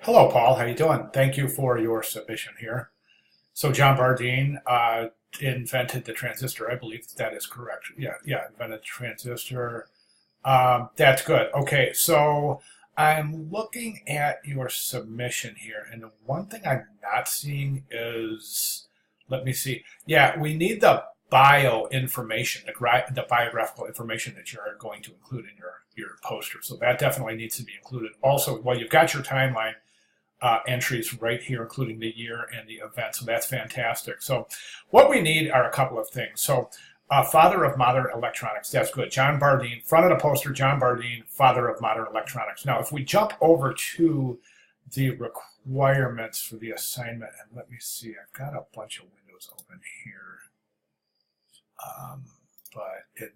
Hello, Paul. How you doing? Thank you for your submission here. So John Bardeen invented the transistor. I believe that is correct. Yeah, invented the transistor. That's good. Okay, so I'm looking at your submission here, and the one thing I'm not seeing is, let me see. Yeah, we need the bio information, the biographical information that you're going to include in your poster. So that definitely needs to be included. Also, well, you've got your timeline entries right here, including the year and the event. So that's fantastic. So what we need are a couple of things. So father of modern electronics, that's good. John Bardeen, front of the poster, John Bardeen, father of modern electronics. Now, if we jump over to the requirements for the assignment, and let me see, I've got a bunch of windows open here.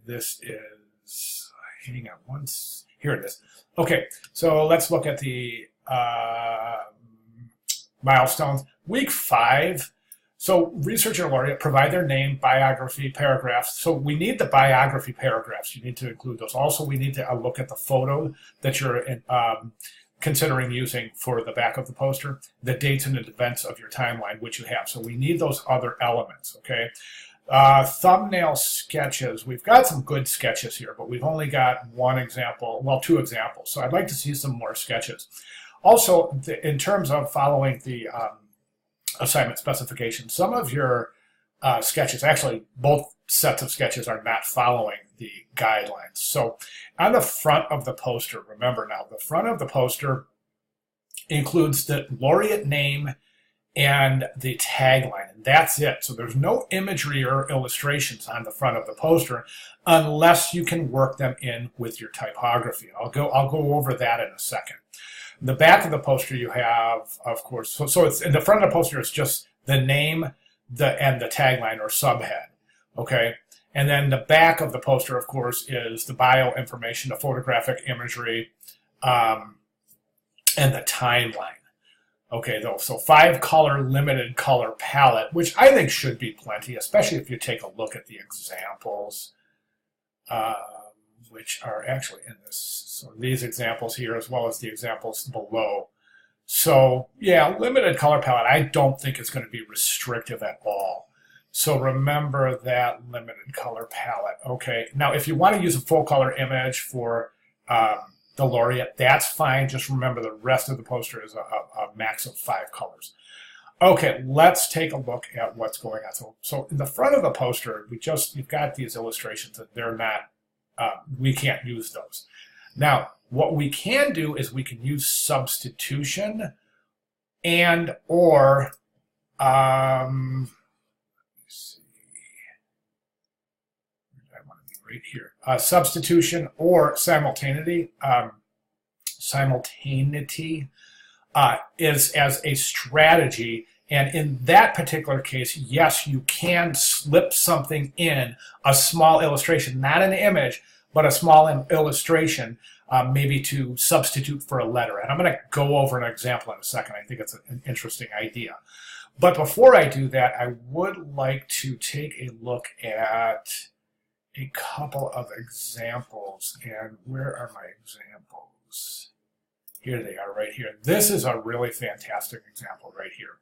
This is, hang on once, here it is. Okay, so let's look at the milestones. Week 5. So researcher laureate provide their name, biography, paragraphs. So we need the biography paragraphs. You need to include those. Also, we need to look at the photo that you're considering using for the back of the poster, the dates and the events of your timeline, which you have. So we need those other elements, okay? Thumbnail sketches. We've got some good sketches here, but we've only got one example, well, 2 examples. So I'd like to see some more sketches. Also, in terms of following the assignment specification, some of your sketches, actually both sets of sketches, are not following the guidelines. So on the front of the poster, remember now, the front of the poster includes the laureate name and the tagline, and that's it. So there's no imagery or illustrations on the front of the poster unless you can work them in with your typography. I'll go over that in a second. The back of the poster you have, of course, so it's in the front of the poster, it's just the name and the tagline or subhead, okay? And then the back of the poster, of course, is the bio information, the photographic imagery, and the timeline. Okay, though, so 5-color limited color palette, which I think should be plenty, especially if you take a look at the examples, which are actually in this. So these examples here, as well as the examples below. So yeah, limited color palette, I don't think it's going to be restrictive at all. So remember that limited color palette. Okay, now if you want to use a full color image for the laureate, that's fine. Just remember the rest of the poster is a max of 5 colors. Okay, let's take a look at what's going on. So in the front of the poster, you've got these illustrations that they're not, we can't use those. Now, what we can do is we can use substitution and or, let me see, I want to be right here. Substitution or simultaneity. Simultaneity is as a strategy. And in that particular case, yes, you can slip something in, a small illustration, not an image, but a small illustration, maybe to substitute for a letter. And I'm going to go over an example in a second. I think it's an interesting idea. But before I do that, I would like to take a look at a couple of examples. And where are my examples? Here they are right here. This is a really fantastic example right here.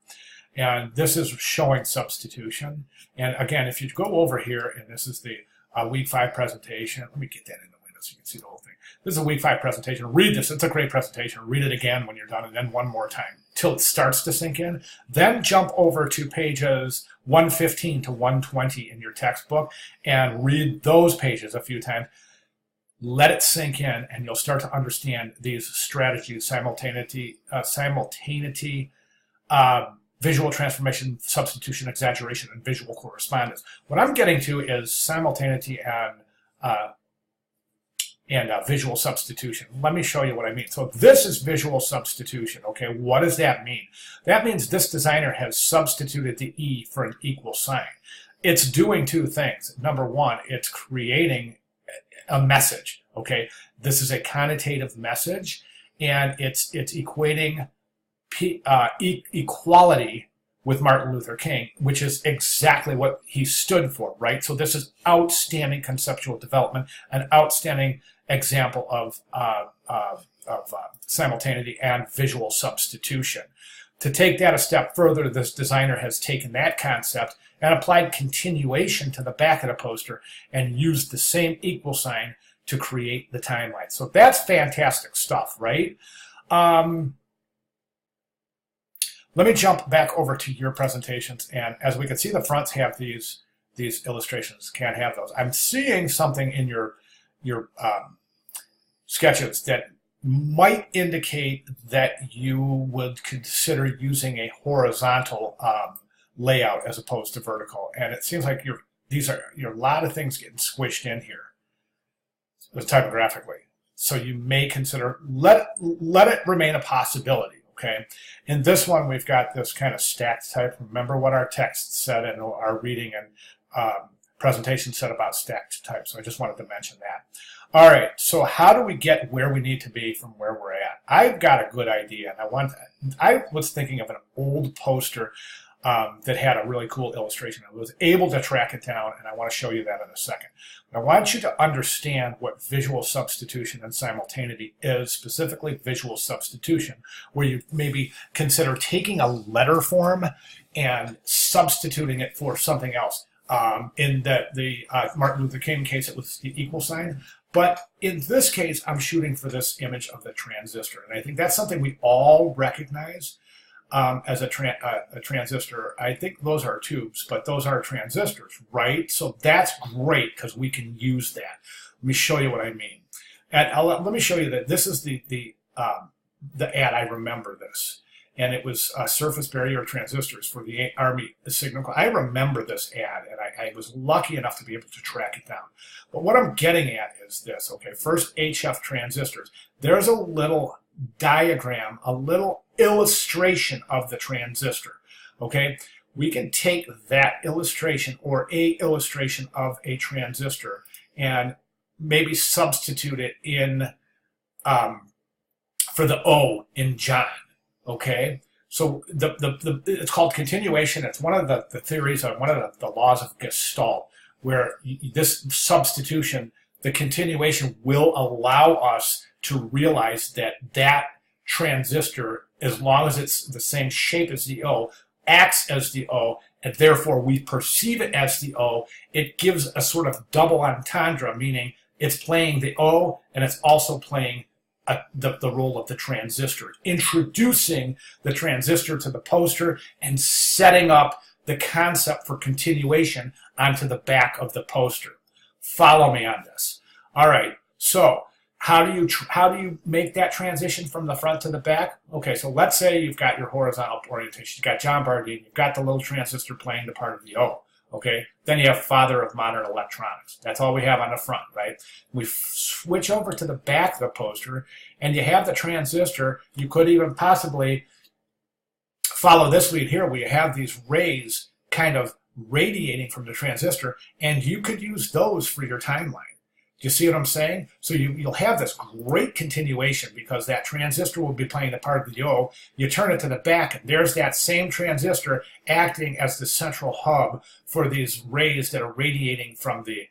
And this is showing substitution. And again, if you go over here, and this is the week 5 presentation. Let me get that in the window so you can see the whole thing. This is a week 5 presentation. Read this. It's a great presentation. Read it again when you're done, and then one more time till it starts to sink in. Then jump over to pages 115 to 120 in your textbook and read those pages a few times. Let it sink in, and you'll start to understand these strategies: simultaneity, visual transformation, substitution, exaggeration, and visual correspondence. What I'm getting to is simultaneity and visual substitution. Let me show you what I mean. So this is visual substitution, okay? What does that mean? That means this designer has substituted the E for an equal sign. It's doing 2 things. Number 1, it's creating a message, okay? This is a connotative message, and it's equating equality with Martin Luther King, which is exactly what he stood for, right? So this is outstanding conceptual development, an outstanding example of simultaneity and visual substitution. To take that a step further, this designer has taken that concept and applied continuation to the back of the poster and used the same equal sign to create the timeline. So that's fantastic stuff, right? Let me jump back over to your presentations, and as we can see, the fronts have these illustrations. Can't have those. I'm seeing something in your sketches that might indicate that you would consider using a horizontal layout as opposed to vertical, and it seems like a lot of things getting squished in here typographically. So you may consider let it remain a possibility. Okay, in this one we've got this kind of stacked type. Remember what our text said and our reading and presentation said about stacked type. So I just wanted to mention that. All right, so how do we get where we need to be from where we're at? I've got a good idea, and I was thinking of an old poster that had a really cool illustration. I was able to track it down, and I want to show you that in a second. But I want you to understand what visual substitution and simultaneity is, specifically visual substitution, where you maybe consider taking a letter form and substituting it for something else. In the Martin Luther King case, it was the equal sign. But in this case, I'm shooting for this image of the transistor. And I think that's something we all recognize as a transistor. I think those are tubes, but those are transistors, right? So that's great because we can use that. Let me show you what I mean. And let me show you that this is the ad. I remember this. And it was surface barrier transistors for the Army signal. I remember this ad, and I was lucky enough to be able to track it down. But what I'm getting at is this, okay? First, HF transistors. There's a little diagram, a little illustration of the transistor, okay? We can take that illustration or a illustration of a transistor and maybe substitute it in for the O in John. Okay, so it's called continuation. It's one of the theories, or one of the laws of Gestalt, where this substitution, the continuation, will allow us to realize that transistor, as long as it's the same shape as the O, acts as the O, and therefore we perceive it as the O. It gives a sort of double entendre, meaning it's playing the O and it's also playing the role of the transistor, introducing the transistor to the poster and setting up the concept for continuation onto the back of the poster. Follow me on this. All right, so how do you make that transition from the front to the back? Okay, so let's say you've got your horizontal orientation. You've got John Bardeen, you've got the little transistor playing the part of the O. Okay, then you have father of modern electronics. That's all we have on the front, right? We switch over to the back of the poster, and you have the transistor. You could even possibly follow this lead here, where you have these rays kind of radiating from the transistor, and you could use those for your timeline. Do you see what I'm saying? So you'll have this great continuation because that transistor will be playing the part of the O. You turn it to the back, and there's that same transistor acting as the central hub for these rays that are radiating from the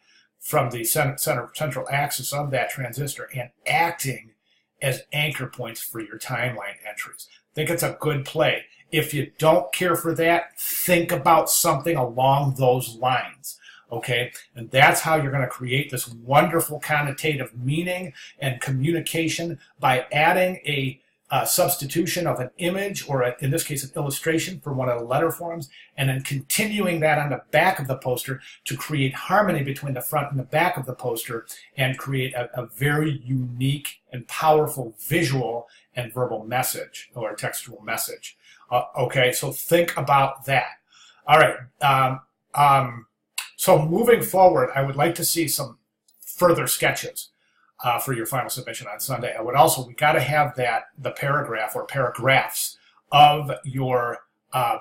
central axis of that transistor and acting as anchor points for your timeline entries. I think it's a good play. If you don't care for that, think about something along those lines. Okay, and that's how you're going to create this wonderful connotative meaning and communication by adding a substitution of an image, or in this case an illustration for one of the letter forms, and then continuing that on the back of the poster to create harmony between the front and the back of the poster and create a very unique and powerful visual and verbal message, or textual message. Okay, so think about that. All right. So moving forward, I would like to see some further sketches for your final submission on Sunday. We got to have the paragraph or paragraphs of your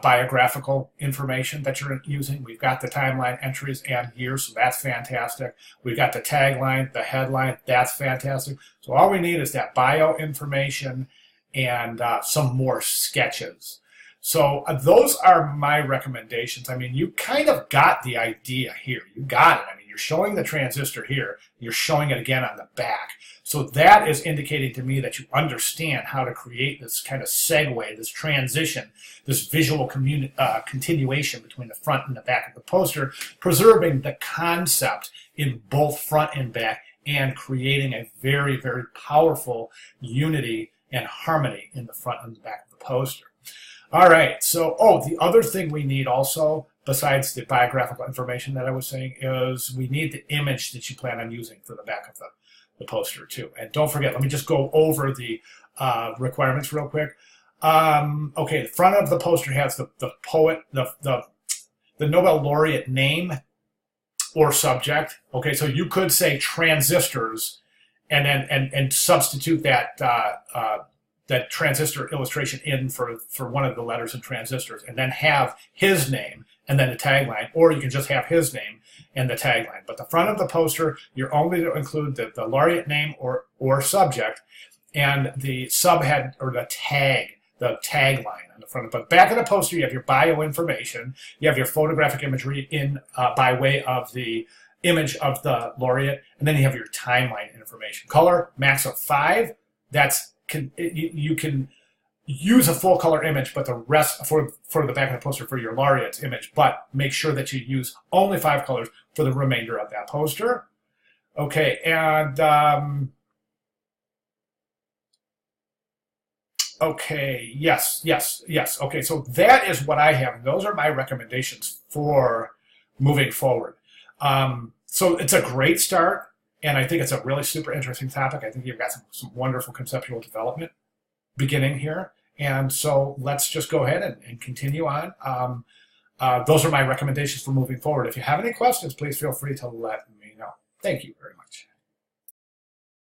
biographical information that you're using. We've got the timeline entries and years, so that's fantastic. We've got the tagline, the headline, that's fantastic. So all we need is that bio information and some more sketches. So those are my recommendations. I mean, you kind of got the idea here. You got it. I mean, You're showing the transistor here. You're showing it again on the back. So that is indicating to me that you understand how to create this kind of segue, this transition, this visual continuation between the front and the back of the poster, preserving the concept in both front and back, and creating a very, very powerful unity and harmony in the front and the back of the poster. All right, so, the other thing we need also, besides the biographical information that I was saying, is we need the image that you plan on using for the back of the poster too. And don't forget, let me just go over the requirements real quick. Okay, the front of the poster has the poet, the Nobel laureate name or subject. Okay, so you could say transistors and then and substitute that that transistor illustration in for one of the letters in transistors, and then have his name and then the tagline, or you can just have his name and the tagline. But the front of the poster, you're only to include the laureate name or subject, and the subhead or the tagline on the front. But back of the poster, you have your bio information, you have your photographic imagery in by way of the image of the laureate, and then you have your timeline information. Color, max of 5. You can use a full color image, but the rest for the back of the poster for your laureate's image, but make sure that you use only 5 colors for the remainder of that poster. Okay, and okay, yes. Okay, so that is what I have. Those are my recommendations for moving forward. So it's a great start. And I think it's a really super interesting topic. I think you've got some wonderful conceptual development beginning here. And so let's just go ahead and continue on. Those are my recommendations for moving forward. If you have any questions, please feel free to let me know. Thank you very much.